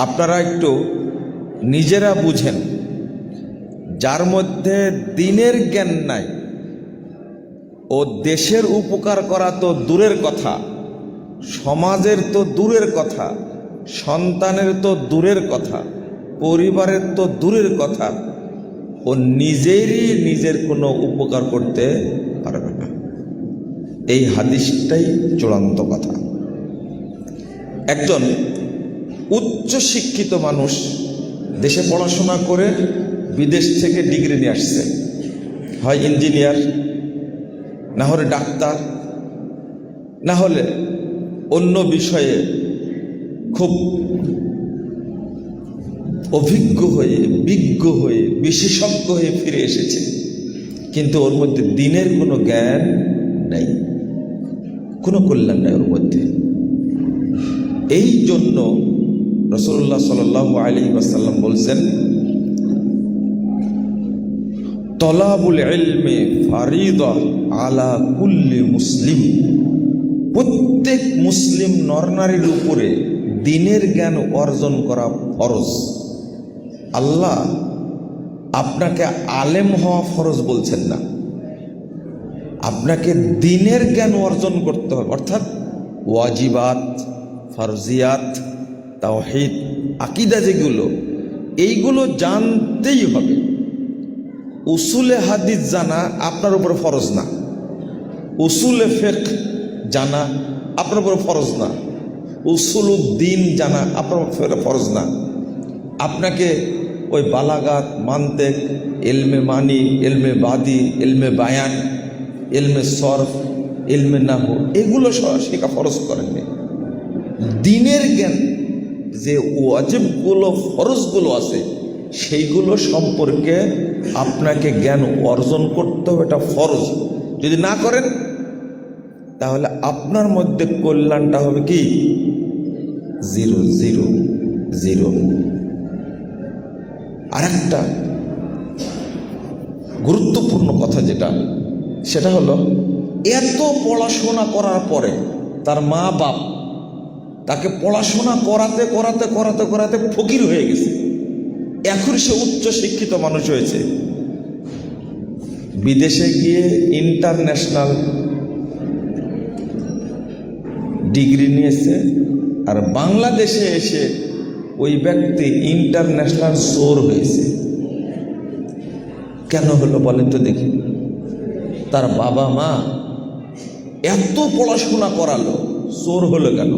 আপনারা একটু নিজেরা বুঝেন, যার মধ্যে দিনের জ্ঞান নাই ও দেশের উপকার করা তো দূরের কথা, সমাজের তো দূরের কথা, সন্তানের তো দূরের কথা, পরিবারের তো দূরের কথা, ও নিজের কোনো উপকার করতে পারবে না। এই হাদিসটাই চূড়ান্ত কথা। একজন উচ্চ শিক্ষিত মানুষ দেশে পড়াশোনা করে বিদেশ থেকে ডিগ্রি নিয়ে আসছে, হয় ইঞ্জিনিয়ার, না হলে ডাক্তার, না হলে অন্য বিষয়ে খুব অভিজ্ঞ হয়ে, বিজ্ঞ হয়ে, বিশেষজ্ঞ হয়ে ফিরে এসেছে, কিন্তু ওর মধ্যে দিনের কোনো জ্ঞান নেই, কোনো কল্যাণ নেই ওর মধ্যে। এই জন্য রাসূলুল্লাহ সাল্লাল্লাহু আলাইহি ওয়াসাল্লাম বলছেন, তলাবুল ইলমি ফারিদা আলা কুল্লি মুসলিম। প্রত্যেক মুসলিম নরনারীর উপরে দিনের জ্ঞান অর্জন করা ফরজ। আল্লাহ আপনাকে আলেম হওয়া ফরজ বলছেন না, আপনাকে দিনের জ্ঞান অর্জন করতে হবে। অর্থাৎ ওয়াজিবাত, ফরজিয়াত, তাওহীদ, আকীদা যেগুলো, এইগুলো জানতেই হবে। উসুলে হাদিস জানা আপনার উপর ফরজ না, উসুলে ফিকহ জানা আপনার উপর ফরজ না, উসুলুদ্দিন জানা আপনার উপর ফরজ না। আপনাকে ওই বালাগাত, মান্তেক, ইলমে মানি, ইলমে বাদি, ইলমে বায়ান, ইলমে সরফ, ইলমে নাহু, এগুলো শেখা ফরজ করেননি। দিনের জ্ঞান যে ওয়াজিবগুলো, ফরজগুলো আছে, সেইগুলো সম্পর্কে আপনাকে জ্ঞান অর্জন করতে হবে, এটা ফরজ। যদি না করেন তাহলে আপনার মধ্যে কল্যাণটা হবে কি? Zero, zero, zero. আরেকটা গুরুত্বপূর্ণ কথা যেটা, সেটা হলো, এত পড়াশোনা করার পরে তার মা বাপ তাকে পড়াশোনা করাতে করাতে করাতে করাতে ফকির হয়ে গেছে, এখন সে উচ্চ শিক্ষিত মানুষ হয়েছে, বিদেশে গিয়ে ইন্টারন্যাশনাল ডিগ্রি নিয়েছে, আর বাংলাদেশে এসে ওই ব্যক্তি ইন্টারন্যাশনাল চোর হয়েছে। কেন হলো বলেন তো দেখি? তার বাবা মা এত পড়াশোনা করালো, চোর হলো কেন?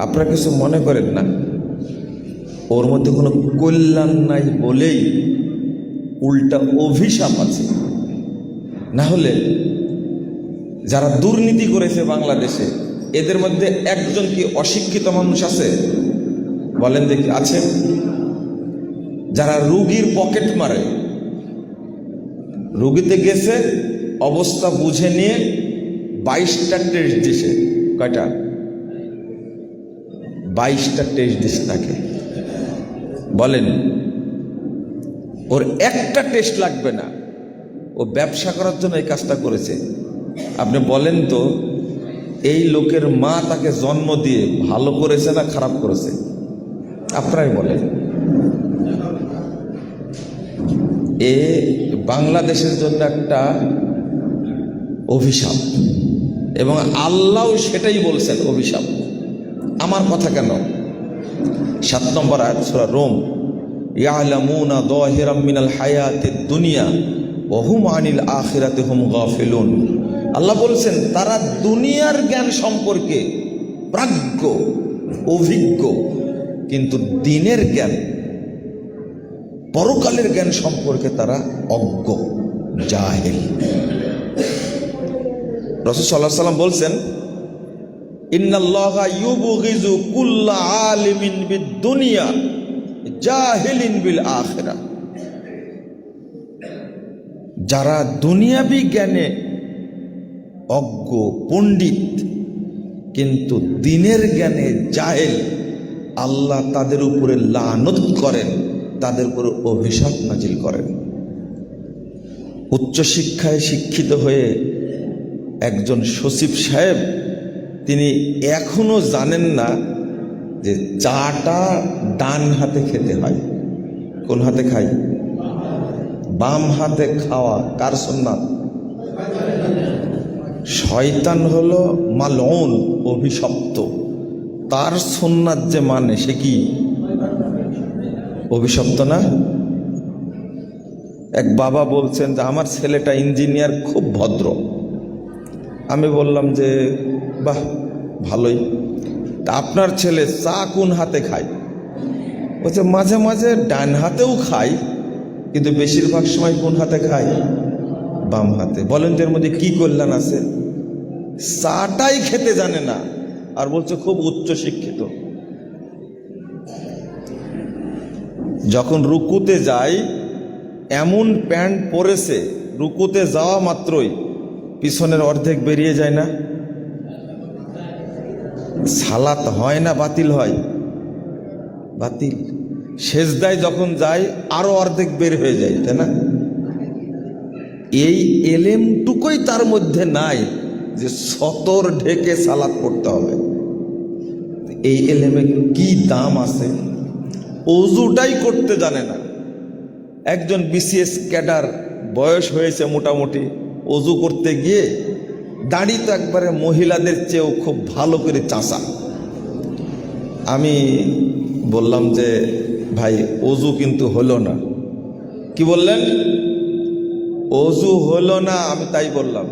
আপনারা কিছু মনে করেন না, ওর মধ্যে কোনো কল্যাণ নাই বলেই উল্টা অভিশাপ আছে। না হলে যারা দুর্নীতি করেছে বাংলাদেশে, এদের মধ্যে একজন কি অশিক্ষিত মানুষ আছে? বলেন দেখি, আছে? যারা রুগীর পকেট মারে, রুগীতে গেছে, অবস্থা বুঝে নিয়ে 22টা টেস্ট দিছে। কয়টা? 22টা টেস্ট দিছে তাকে। বলেন, ওর একটা টেস্ট লাগবে না, ও ব্যবসা করার জন্য এই কাজটা করেছে। আপনি বলেন তো, এই লোকের মা তাকে জন্ম দিয়ে ভালো করেছে না খারাপ করেছে? আপনারাই বলেন। এ বাংলাদেশের জন্য একটা অভিশাপ, এবং আল্লাহ সেটাই বলছেন অভিশাপ। আমার কথা কেন? 7 নম্বর আয়াত সূরা রোম, ইয়ালামুনা যাহিরাম মিনাল হায়াতিদ দুনিয়া ওয়া হুম আনিল আখিরাতি হুম গাফিলুন। আল্লাহ বলছেন, তারা দুনিয়ার জ্ঞান সম্পর্কে প্রাজ্ঞ, অভিজ্ঞ, কিন্তু দিনের জ্ঞান, পরকালের জ্ঞান সম্পর্কে তারা অজ্ঞ, জাহেল। রাসূল সাল্লাল্লাহু আলাইহি ওয়াসাল্লাম বলছেন, ইন্নাল্লাহা ইউবগিযু কুল্লা আলিমিন বিদ-দুনিয়া জাহিলিন বিল আখিরাহ। যারা দুনিয়াবি জ্ঞানে অজ্ঞ, পণ্ডিত, কিন্তু দিনের জ্ঞানে জাহেল, আল্লাহ তাদের উপরে লানত করেন, তাদের উপরে অভিশাপ নাজিল করেন। উচ্চশিক্ষায় শিক্ষিত হয়ে একজন সচিব সাহেব, তিনি এখনো জানেন না যে চাটা ডান হাতে খেতে হয়। কোন হাতে খাই? বাম হাতে খাওয়া কার সুন্নাত? শয়তান হলো মালউন, অভিশপ্ত। তার সুন্নাত যে মানে সে কি অভিশপ্ত না? এক বাবা বলছেন যে আমার ছেলেটা ইঞ্জিনিয়ার, খুব ভদ্র। আমি বললাম যে বাহ, ভালোই। তা আপনার ছেলে চা কোন হাতে খায়? বলছে মাঝে মাঝে ডান হাতেও খায়, কিন্তু বেশিরভাগ সময় কোন হাতে খায়? বাম হাতে। বলেন এর মধ্যে কি কল্যাণ আছে? চাটাই খেতে জানে না, আর বলছে খুব উচ্চ শিক্ষিত। যখন রুকুতে যায়, এমন প্যান্ট পরেছে, রুকুতে যাওয়া মাত্রই পিছনের অর্ধেক বেরিয়ে যায় না? সালাত হয় না বাতিল হয়? বাতিল। সেজদায় যখন যায় আরো অর্ধেক বের হয়ে যায়, তাই না? এই এলেমটুকুই তার মধ্যে নাই যে সতর ঢেকে সালাত পড়তে হবে। এই এলেমে কি দাম আছে? ওযুটাই করতে জানে না। একজন বিসিএস ক্যাডার, বয়স হয়েছে মোটামুটি, ওযু করতে গিয়ে দাড়ি তো একবারে মহিলাদের চেয়েও খুব ভালো করে চাষা। আমি বললাম যে ভাই ওযু কিন্তু হলো না। কি বললেন? ওযু হলো না। আমি তাই বললাম,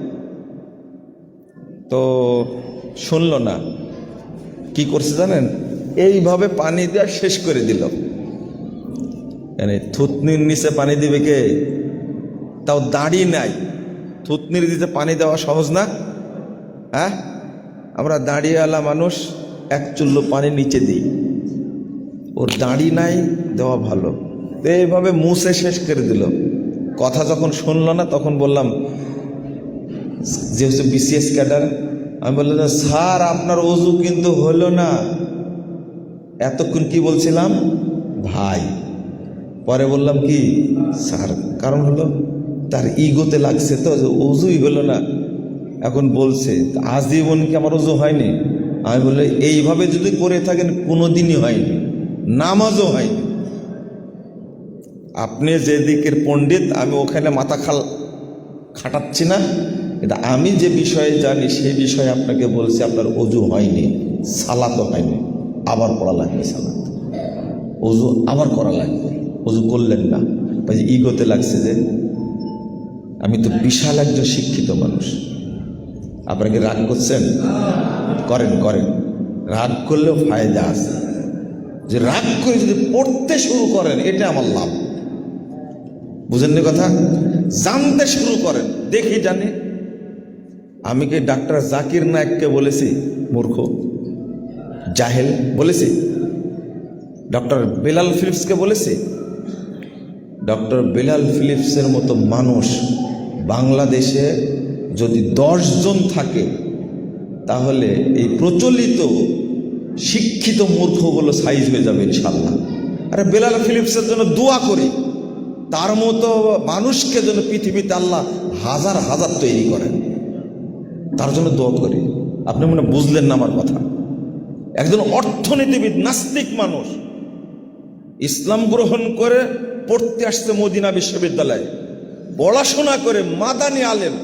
তো শুনলো না। কি করছে জানেন? এইভাবে পানি দেওয়া শেষ করে দিল। মানে থুতনির নিচে পানি দিবে কে? তাও দাড়ি নাই, থুতনির নিচে পানি দেওয়া সহজ না? হ্যাঁ, আমরা দাড়িওয়ালা মানুষ, এক চুল্লু পানি নিচে দিই। ওর দাড়ি নাই, দেওয়া ভালো। তো এইভাবে মুছে শেষ করে দিল। কথা যখন শুনলো না তখন বললাম, যেহেতু বিসিএস ক্যাডার, আমি বললাম স্যার আপনার ওযু কিন্তু হলো না। এতক্ষণ কি বলছিলাম? ভাই। পরে বললাম কি স্যার, কারণ হলো তার ইগোতে লাগছে তো, ওযুই হলো না। এখন বলছে আজীবন কি আমার ওযু হয়নি? আমি বললাম এইভাবে যদি করে থাকেন কোনোদিনই হয়নি, নামাজও হয়নি। আপনি যে দিকের পণ্ডিত, আমি ওখানে মাথা খাটাচ্ছি না। এটা আমি যে বিষয়ে জানি সেই বিষয়ে আপনাকে বলছি, আপনার ওযু হয়নি, সালাতও হয়নি, আবার পড়া লাগবে সালাত। ওযু আবার করা লাগবে। ওযু করলেন না, ইগোতে লাগছে যে আমি তো বিশাল একজন শিক্ষিত মানুষ। আপনাকে রাগ করছেন? করেন করেন, রাগ করলেও ফায়দা আছে। যে রাগ করে যদি পড়তে শুরু করেন, এটা আমার লাভ। বুঝেননি কথা? জানতে শুরু করেন, দেখি জানি। আমি কি ডাক্তার জাকির নায়েককে বলেছি মূর্খ, জাহেল বলেছি? ডক্টর বেলাল ফিলিপসকে বলেছি? ডক্টর বেলাল ফিলিপসের মতো মানুষ বাংলাদেশে যদি 10 জন থাকে, তাহলে এই প্রচলিত শিক্ষিত মূর্খগুলো সাইজ হয়ে যাবে ইনশাল্লাহ। আরে বেলাল ফিলিপসের জন্য দোয়া করি, তার মতো মানুষকে যেন পৃথিবীতে আল্লাহ হাজার হাজার তৈরি করেন, তার জন্য দোয়া করি। আপনি মনে বুঝলেন না আমার কথা? একজন অর্থনীতিবিদ, নাস্তিক মানুষ, ইসলাম গ্রহণ করে পড়তে আসছে মদিনা বিশ্ববিদ্যালয়ে, পড়াশোনা করে মাদানী আলেম।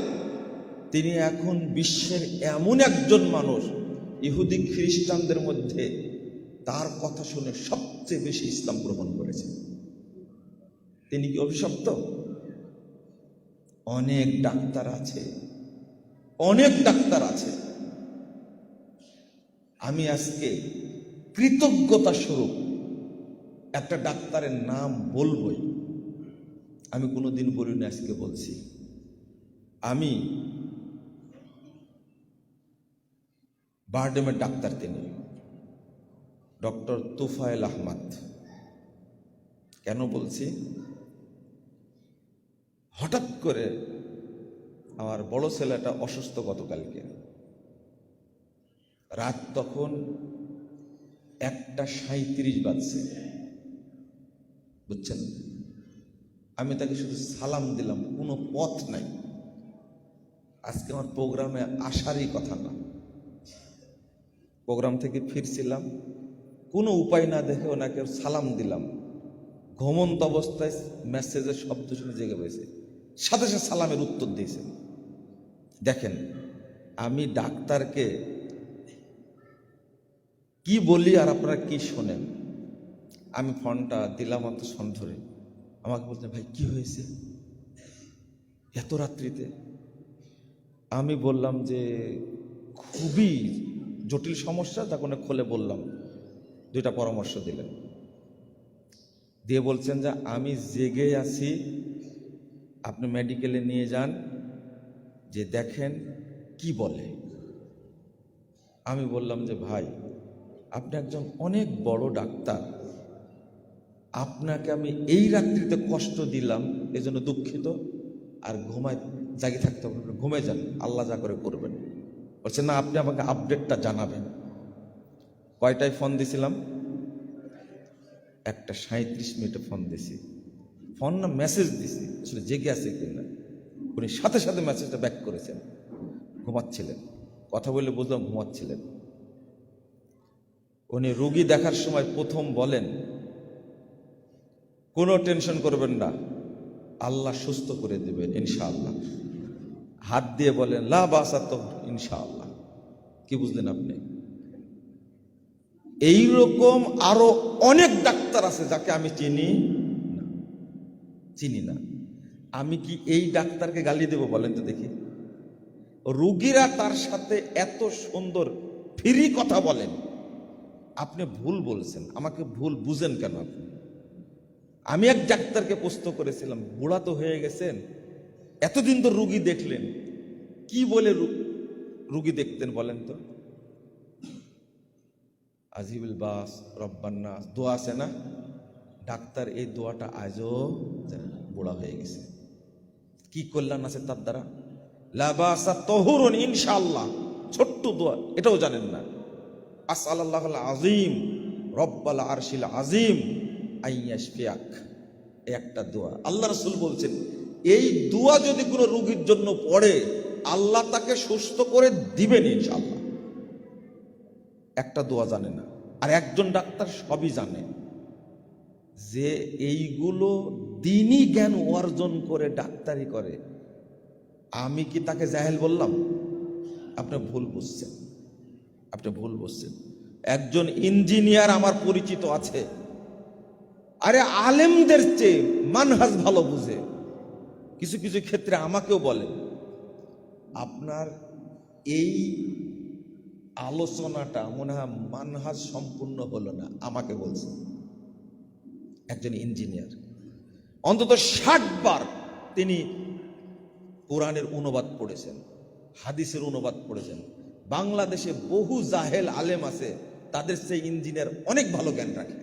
তিনি এখন বিশ্বের এমন একজন মানুষ, ইহুদি খ্রিস্টানদের মধ্যে তার কথা শুনে সবচেয়ে বেশি ইসলাম গ্রহণ করেছে। তিনি কি অভিশপ্ত? অনেক ডাক্তার আছে, অনেক ডাক্তার আছে। আমি আজকে কৃতজ্ঞতা স্বরূপ একটা ডাক্তারের নাম বলবই, আমি কোনোদিন বলিনি, আজকে বলছি। আমি বারডেমের ডাক্তার, তিনি ডক্টর তুফায়েল আহমদ। কেন বলছি? হঠাৎ করে আমার বড় ছেলেটা অসুস্থ গতকালকে রাত, তখন 1:37 বাজছে, বুঝছেন? আমি তাকে শুধু সালাম দিলাম, কোনো পথ নাই। আজকে আমার প্রোগ্রামে আসারই কথা না। প্রোগ্রাম থেকে ফিরছিলাম, কোনো উপায় না দেখে ওনাকে সালাম দিলাম। ঘুমন্ত অবস্থায় মেসেজের শব্দ শুনে জেগে পেয়েছে, সাথে সাথে সালামের উত্তর দিয়েছে। দেখেন, আমি ডাক্তারকে কি বলি আর আপনারা কি শোনেন। আমি ফোনটা দিলাম অত সন ধরে, আমাকে বলছেন ভাই কি হয়েছে এত রাত্রিতে? আমি বললাম যে খুবই জটিল সমস্যা, তখন খুলে বললাম, দুইটা পরামর্শ দিলেন, দিয়ে বলছেন যে আমি জেগে আছি, আপনি মেডিকেলে নিয়ে যান, যে দেখেন কি বলে। আমি বললাম যে ভাই আপনি একজন অনেক বড় ডাক্তার, আপনাকে আমি এই রাত্রিতে কষ্ট দিলাম এজন্য দুঃখিত, আর জাগি থাকতে হবে, ঘুমে যান, আল্লাহ যা করে করবেন। বলছে না, আপনি আমাকে আপডেটটা জানাবেন। কয়টায় ফোন দিছিলাম? 1:37 ফোন দিছি। ফোন না মেসেজ দিছি, আসলে জেগে আছে কিনা। উনি সাথে সাথে মেসেজটা ব্যাক করেছেন। ঘুমাচ্ছিলেন, কথা বলে বুঝলাম ঘুমাচ্ছিলেন। উনি রুগী দেখার সময় প্রথম বলেন, কোনো টেনশন করবেন না, আল্লাহ সুস্থ করে দেবেন ইনশাআল্লাহ। হাত দিয়ে বলেন লা বাসা তো ইনশাআল্লাহ। কি বুঝলেন আপনি? এইরকম আরো অনেক ডাক্তার আছে যাকে আমি চিনি না। আমি কি এই ডাক্তারকে গালি দেব বলেন তো দেখি? রুগীরা তার সাথে এত সুন্দর ফ্রি কথা বলেন, আপনি ভুল বলছেন, আমাকে ভুল বুঝেন কেন আপনি? আমি এক ডাক্তারকে প্রশ্ন করেছিলাম, বুড়া তো হয়ে গেছেন, এতদিন তো রুগী দেখলেন, কি বলে রুগী দেখতেন বলেন তো? আজিবুল বাস রব্বান্নাস দোয়া আছে না, ডাক্তার এই দোয়াটা আজও জানে না, বুড়া হয়ে গেছে। কি কল্যাণ আছে তার দ্বারা? লাবাসা তহুরুন ইনশাআল্লাহ, ছোট্ট দোয়া, এটাও জানেন না। আসআলাল্লাহুল আযীম রব্বাল আরশিল আযীম আইয়াশফিয়াক, এই একটা দোয়া। আল্লাহ রাসূল বলছেন এই দোয়া যদি কোনো রোগীর জন্য পড়ে, আল্লাহ তাকে সুস্থ করে দিবেন ইনশাআল্লাহ। একটা দোয়া জানে না, আর একজন ডাক্তার সবই জানে। যে এইগুলো দিনই জ্ঞান অর্জন করে ডাক্তারি করে, আমি কি তাকে জাহেল বললাম? আপনি ভুল বুঝছেন, আপনি ভুল বুঝছেন। একজন ইঞ্জিনিয়ার আমার পরিচিত আছে, আরে আলেমদের চেয়ে মানহাজ ভালো বুঝে, কিছু কিছু ক্ষেত্রে আমাকেও বলে আপনার এই আলোচনাটা মনে হয় মানহাজ সম্পূর্ণ হলো না, আমাকে বলছে। একজন ইঞ্জিনিয়ার অন্তত 60 বার তিনি কোরআনের অনুবাদ পড়েছেন, হাদিসের অনুবাদ পড়েছেন। বাংলাদেশে বহু জাহেল আলেম আছে, তাদের সেই ইঞ্জিনিয়ার অনেক ভালো জ্ঞান রাখে।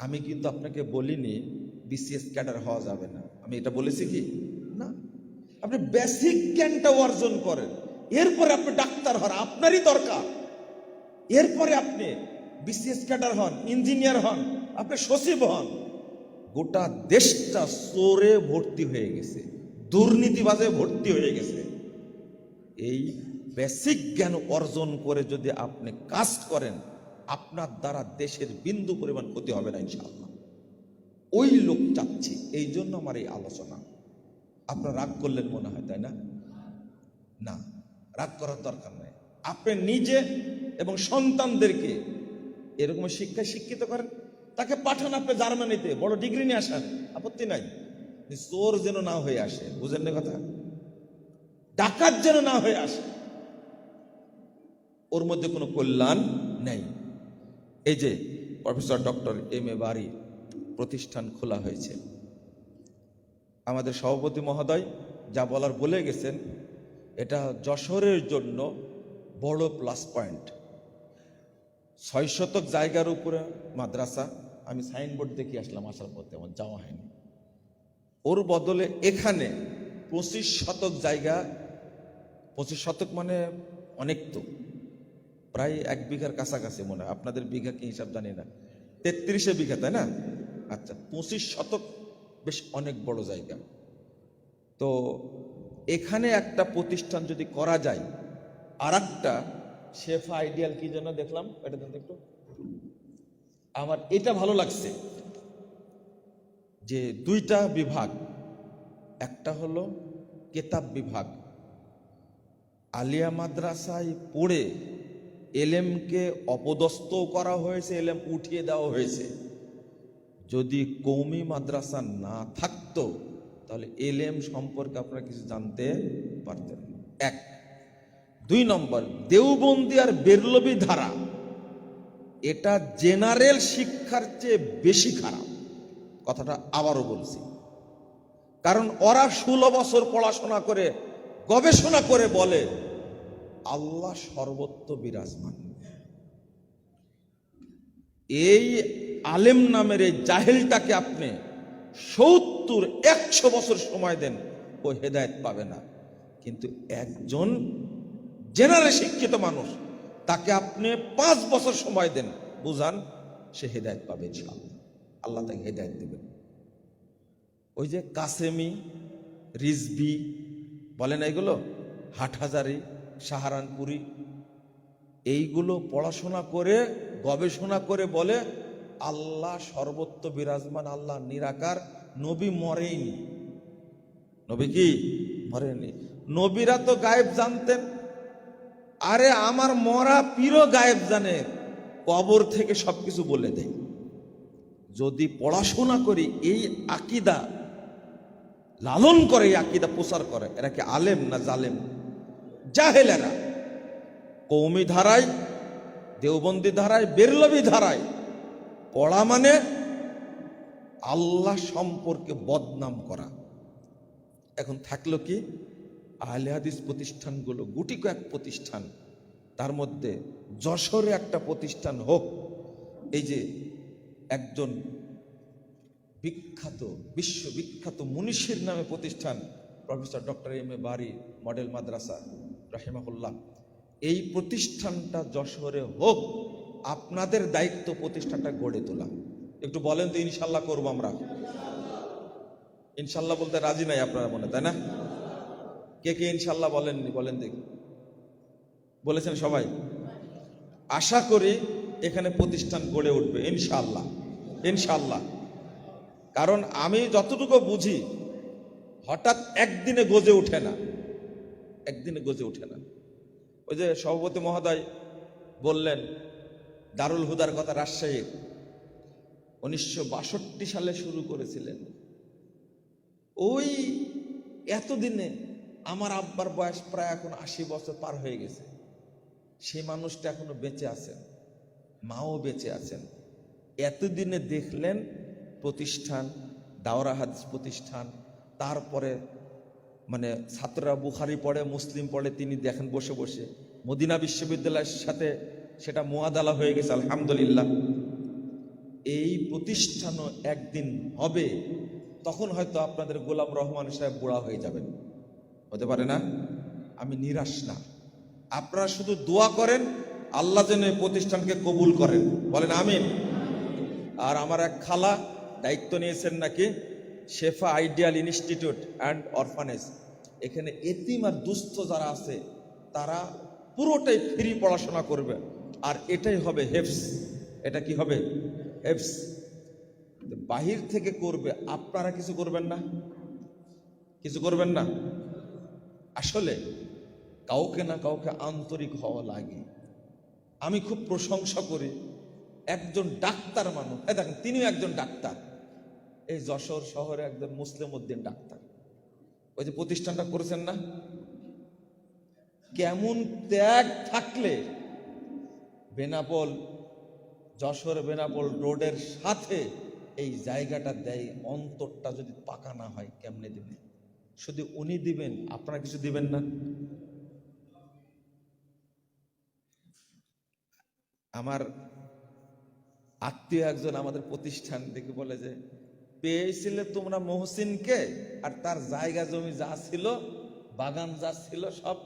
আমি কিন্তু আপনাকে বলিনি বিসিএস ক্যাডার হওয়া যাবে না, আমি এটা বলেছি কি না? আপনি বেসিক জ্ঞানটা অর্জন করেন, এরপরে আপনি ডাক্তার হন, আপনারই দরকার। এরপরে আপনি বিসিএস ক্যাডার হন, ইঞ্জিনিয়ার হন, আপনি সচিব হন। গোটা দেশটা চোরে ভর্তি হয়ে গেছে, দুর্নীতিবাজে ভর্তি হয়ে গেছে। এই বেসিক জ্ঞান অর্জন করে যদি আপনি কাজ করেন, আপনার দ্বারা দেশের বিন্দু পরিমাণ ক্ষতি হবে না ইনশাআল্লাহ। ওই লোক চাচ্ছি, এই জন্য আমার এই আলোচনা। আপনার রাগ করলেন মনে হয়, তাই না? না, রাগ করার দরকার নাই। আপনি নিজে এবং সন্তানদেরকে এরকম শিক্ষায় শিক্ষিত করেন, তাকে পাঠান আপনি জার্মানিতে, বড় ডিগ্রি নিয়ে আসান, আপত্তি নাই। চোর যেন না হয়ে আসে, বুঝেন না কথা? ডাকাত যেন না হয়ে আসে, ওর মধ্যে কোনো কল্যাণ নেই। এই যে প্রফেসর ডক্টর এম.এ. বারী প্রতিষ্ঠান খোলা হয়েছে, আমাদের সভাপতি মহোদয় যা বলার বলে গেছেন, এটা যশোরের জন্য বড় প্লাস পয়েন্ট। 6 শতক জায়গার উপরে মাদ্রাসা, আমি সাইনবোর্ড দেখে আসলাম, আসার পথে আমার যাওয়া হয়নি। ওর বদলে এখানে 25 শতক জায়গা, 25 শতক মানে অনেক, তো প্রায় 1 বিঘার কাছাকাছি মনে হয়, আপনাদের বিঘা কি হিসাব জানি না, 33 বিঘা তাই না? আচ্ছা, 25 শতক বেশ অনেক বড় জায়গা। তো এখানে একটা প্রতিষ্ঠান যদি করা যায়, আর একটা শেফা আইডিয়াল কি যেন দেখলাম, এটা একটু আমার এটা ভালো লাগছে যে দুইটা বিভাগ, একটা হলো কেতাব বিভাগ, আলিয়া মাদ্রাসায় পড়ে এলেমকে অপদস্থ করা হয়েছে, এলেম উঠিয়ে দেওয়া হয়েছে। যদি কওমি মাদ্রাসা না থাকতো তাহলে এলেম সম্পর্কে আপনারা কিছু জানতে পারতেন না। এক। দুই নম্বর, দেওবন্দি আর বেরলভী ধারা, এটা জেনারেল শিক্ষার চেয়ে বেশি খারাপ। কথাটা আবারও বলছি, কারণ ওরা 16 বছর পড়াশোনা করে গবেষণা করে বলে আল্লাহ সর্বত্র বিরাজমান। এই আলেম নামের এই জাহেলটাকে আপনি 70-100 বছর সময় দেন, ও হেদায়েত পাবে না। কিন্তু একজন জেনারেল শিক্ষিত মানুষ, তাকে আপনি 5 বছর সময় দেন, বুঝান, সে হেদায়েত পাবে ইনশাআল্লাহ। আল্লাহ তাকে হেদায়েত দেবেন। ওই যে কাসেমি, রিজভি বলেন, এগুলো হাটহাজারি, সাহারানপুরি, এইগুলো পড়াশোনা করে গবেষণা করে বলে আল্লাহ সর্বত্র বিরাজমান, আল্লাহ নিরাকার, নবী মরেনি। নবী কি মরেনি? নবীরা তো গায়েব জানতেন। আরে আমার মরা পীরও গায়েব জানে, কবর থেকে সবকিছু বলে দেয়। যদি পড়াশোনা করি, এই আকীদা লালন করে, এই আকীদা প্রচার করে, এরা কি আলেম না জালেম? জাহেলেরা। কওমি ধারায়, দেওবন্দি ধারায়, বেরলভী ধারায় পড়া মানে আল্লাহ সম্পর্কে বদনাম করা। এখন থাকলো কি, আহলে হাদিস প্রতিষ্ঠানগুলো, গুটি কয়েক প্রতিষ্ঠান, তার মধ্যে যশোরে একটা প্রতিষ্ঠান হোক, এই যে একজন বিখ্যাত, বিশ্ববিখ্যাত মুনিশির নামে প্রতিষ্ঠান, professor doctor M A Bari model মাদ্রাসা রাহিমাহুল্লাহ, এই প্রতিষ্ঠানটা যশোরে হোক। আপনাদের দায়িত্ব প্রতিষ্ঠানটা গড়ে তোলা। একটু বলেন তো, ইনশাল্লাহ করবো আমরা? ইনশাল্লাহ বলতে রাজি নাই আপনারা মনে, তাই না? কে কে ইনশাল্লাহ বলেননি? বলেন দেখি। বলেছেন সবাই? আশা করি এখানে প্রতিষ্ঠান গড়ে উঠবে ইনশাল্লাহ, ইনশাল্লাহ। কারণ আমি যতটুকু বুঝি, হঠাৎ একদিনে গজে ওঠে না, একদিনে গজে ওঠে না। ওই যে সভাপতি মহোদয় বললেন দারুল হুদার কথা, রাজশাহীর 1962 সালে শুরু করেছিলেন। ওই এতদিনে আমার আব্বার বয়স প্রায় এখন 80 বছর পার হয়ে গেছে। সেই মানুষটা এখনো বেঁচে আছেন, মাও বেঁচে আছেন। এতদিনে দেখলেন প্রতিষ্ঠান, দাওরা হাদিস প্রতিষ্ঠান, তারপরে মানে ছাত্ররা বুখারি পড়ে, মুসলিম পড়ে, তিনি দেখেন বসে বসে। মদিনা বিশ্ববিদ্যালয়ের সাথে সেটা মুআদালা হয়ে গেছে, আলহামদুলিল্লাহ। এই প্রতিষ্ঠানও একদিন হবে, তখন হয়তো আপনাদের গোলাম রহমান সাহেব বুড়া হয়ে যাবেন, হতে পারে না? আমি নিরাশ না, আপনারা শুধু দোয়া করেন আল্লাহ যেন এই প্রতিষ্ঠানকে কবুল করেন, বলেন আমিন। আর আমার এক খালা দায়িত্ব নিয়েছেন নাকি, শেফা আইডিয়াল ইনস্টিটিউট অ্যান্ড অরফানেজ, এখানে এতিম আর দুস্থ যারা আছে তারা পুরোটাই ফ্রি পড়াশোনা করবে, আর এটাই হবে হেফস। এটা কি হবে? হেফস। বাহির থেকে করবে, আপনারা কিছু করবেন না, কিছু করবেন না। আসলে কাউকে না কাউকে আন্তরিক হওয়া লাগে। আমি খুব প্রশংসা করি একজন ডাক্তার মানুষ, দেখেন তিনিও একজন ডাক্তার, এই যশোর শহরে একজন মুসলিম উদ্দিন ডাক্তার, ওই যে প্রতিষ্ঠানটা করেছেন না, কেমন ত্যাগ থাকলে বেনাপোল, যশোর বেনাপোল রোডের সাথে এই জায়গাটা দেয়। অন্তরটা যদি পাকা না হয় কেমনে দিবেন? শুধু উনি দিবেন, আপনারা কিছু দিবেন না। আমার আত্মীয় একজন আমাদের প্রতিষ্ঠান দেখে বলে যে, পেয়েছিলে তোমরা মহসিনকে, আর তার জায়গা জমি যা ছিল, বাগান যা ছিল, সব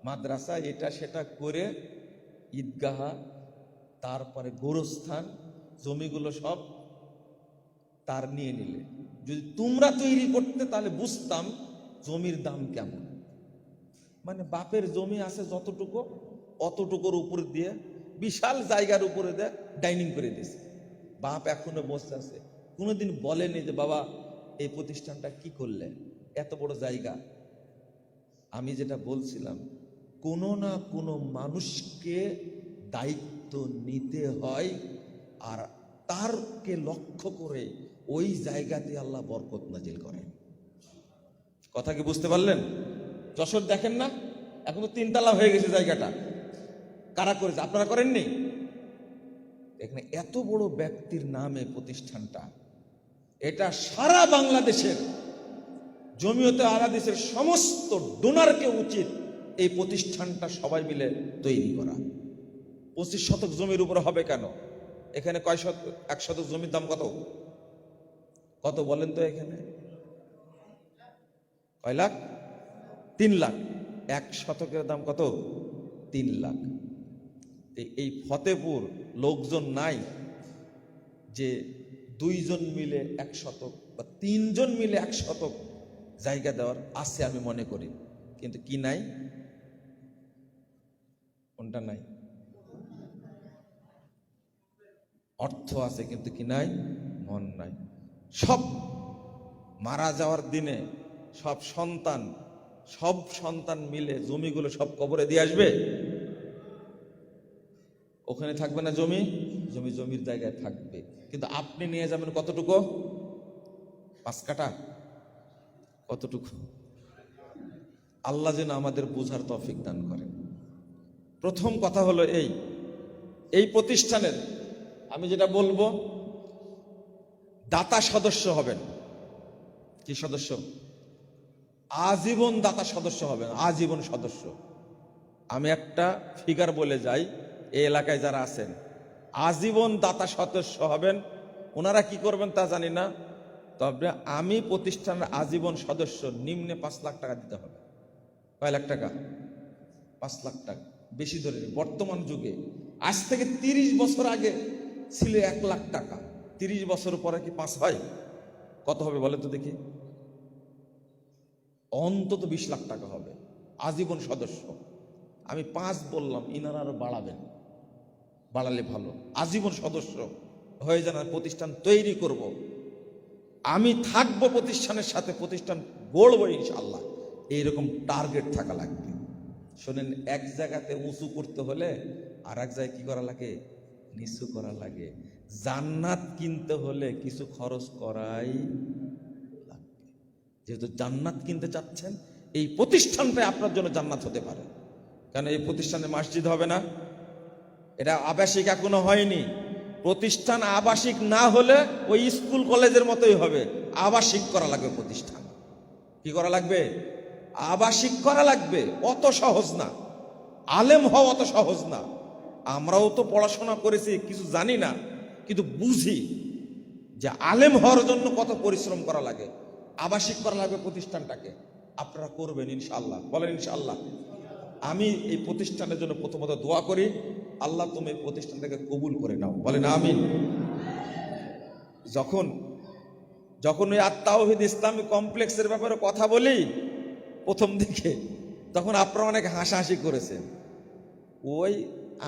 মাদ্রাসা এটা সেটা করে ঈদগাহা, তারপরে গোরস্থান, জমিগুলো সব তার নিয়ে নিলে। যদি তোমরা তৈরি করতে তাহলে বুঝতাম জমির দাম কেমন। মানে বাপের জমি আছে যতটুকু, অতটুকুর উপর দিয়ে বিশাল জায়গার উপরে দিয়ে ডাইনিং করে দিয়েছে। বাপ এখনো বসে আছে, কোনোদিন বলেনি যে বাবা এই প্রতিষ্ঠানটা কি করলে, এত বড় জায়গা। আমি যেটা বলছিলাম, কোনো না কোনো মানুষকে দায়িত্ব নিতে হয়, আর তারকে লক্ষ্য করে ওই জায়গাতে আল্লাহ বরকত নাজিল করেন। কথা কি বুঝতে পারলেন? যশোর দেখেন না, এখন তো 3 তলা হয়ে গেছে জায়গাটা। কারা করেছে? আপনারা করেননি? এখানে এত বড় ব্যক্তির নামে প্রতিষ্ঠানটা, এটা সারা বাংলাদেশের জমিয়তে আহলাদিসের সমস্ত ডোনারকে উচিত এই প্রতিষ্ঠানটা সবাই মিলে তৈরি করা। 25 শতক জমির উপরে হবে কেন? এখানে কয় শতক? 1 শতক জমির দাম কত? কত বলেন তো? এখানে কয় লাখ? 3 লাখ। 1 শতকের দাম কত? 3 লাখ। এই ফতেপুর লোকজন নাই যে 2 জন মিলে 1 শতক বা 3 জন মিলে 1 শতক জায়গা দেওয়ার। আছে আমি মনে করি, কিন্তু কি নাই? কোনটা নাই? অর্থ আছে কিন্তু কি নাই? মন নাই। সব মারা যাওয়ার দিনে সব সন্তান মিলে জমিগুলো সব কবরে দিয়ে আসবে। ওখানে থাকবে না জমির জায়গায় থাকবে, কিন্তু আপনি নিয়ে যাবেন কতটুকু? 5 কাঠা? কতটুকু? আল্লাহ যেন আমাদের বোঝার তৌফিক দান করেন। প্রথম কথা হলো এই প্রতিষ্ঠানের আমি যেটা বলবো, দাতা সদস্য হবেন। কি সদস্য? আজীবন দাতা সদস্য হবেন, আজীবন সদস্য। আমি একটা ফিগার বলে যাই, এই এলাকায় যারা আছেন আজীবন দাতা সদস্য হবেন। ওনারা কি করবেন তা জানি না, তবে আমি প্রতিষ্ঠানের আজীবন সদস্য, নিম্নে 5 লাখ টাকা দিতে হবে। কয় লাখ টাকা? 5 লাখ টাকা। বেশি ধরে বর্তমান যুগে, আজ থেকে 30 বছর আগে ছিল 1 লাখ টাকা। 30 বছর পরে কি 5 হয়? কত হবে বলে তো দেখি? অন্তত 20 লাখ টাকা হবে আজীবন সদস্য। আমি 5 বললাম, ইনারা আরো বাড়ালে ভালো। আজীবন সদস্য হয়ে যান, প্রতিষ্ঠান তৈরি করব, আমি থাকবো প্রতিষ্ঠানের সাথে, প্রতিষ্ঠান গড়বো ইনশাআল্লাহ। এইরকম টার্গেট থাকা লাগবে। শোনেন, এক জায়গাতে উঁচু করতে হলে আর এক জায়গায় কি করা লাগে? নিচু করা লাগে। জান্নাত কিনতে হলে কিছু খরচ করাই লাগবে। যেহেতু জান্নাত কিনতে চাচ্ছেন, এই প্রতিষ্ঠানটা আপনার জন্য জান্নাত হতে পারে। কারণ এই প্রতিষ্ঠানে মসজিদ হবে না, এটা আবাসিক এখনো হয়নি। প্রতিষ্ঠান আবাসিক না হলে ওই স্কুল কলেজের মতোই হবে, আবাসিক করা লাগবে। প্রতিষ্ঠান কি করা লাগবে? আবাসিক করা লাগবে। অত সহজ না, আলেম হওয়া অত সহজ না। আমরাও তো পড়াশোনা করেছি, কিছু জানি না, কিন্তু বুঝি যে আলেম হওয়ার জন্য কত পরিশ্রম করা লাগে। আবাসিক করা লাগবে প্রতিষ্ঠানটাকে। আপনারা করবেন ইনশাআল্লাহ? বলেন ইনশাআল্লাহ। আমি এই প্রতিষ্ঠানের জন্য প্রথমত দোয়া করি, আল্লাহ তুমি এই প্রতিষ্ঠানটাকে কবুল করে নাও। বলেন আমিন। যখন ওই আত-তাওহীদ ইসলামী কমপ্লেক্সের ব্যাপারে কথা বলি প্রথম দিকে, তখন আপনারা অনেক হাসাহাসি করেছেন। ওই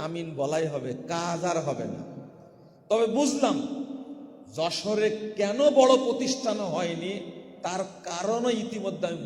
আমিন বলাই হবে, কাজ আর হবে না। তবে বুঝলাম যশোরে কেন বড় প্রতিষ্ঠান হয়নি, তার কারণও ইতিমধ্যে আমি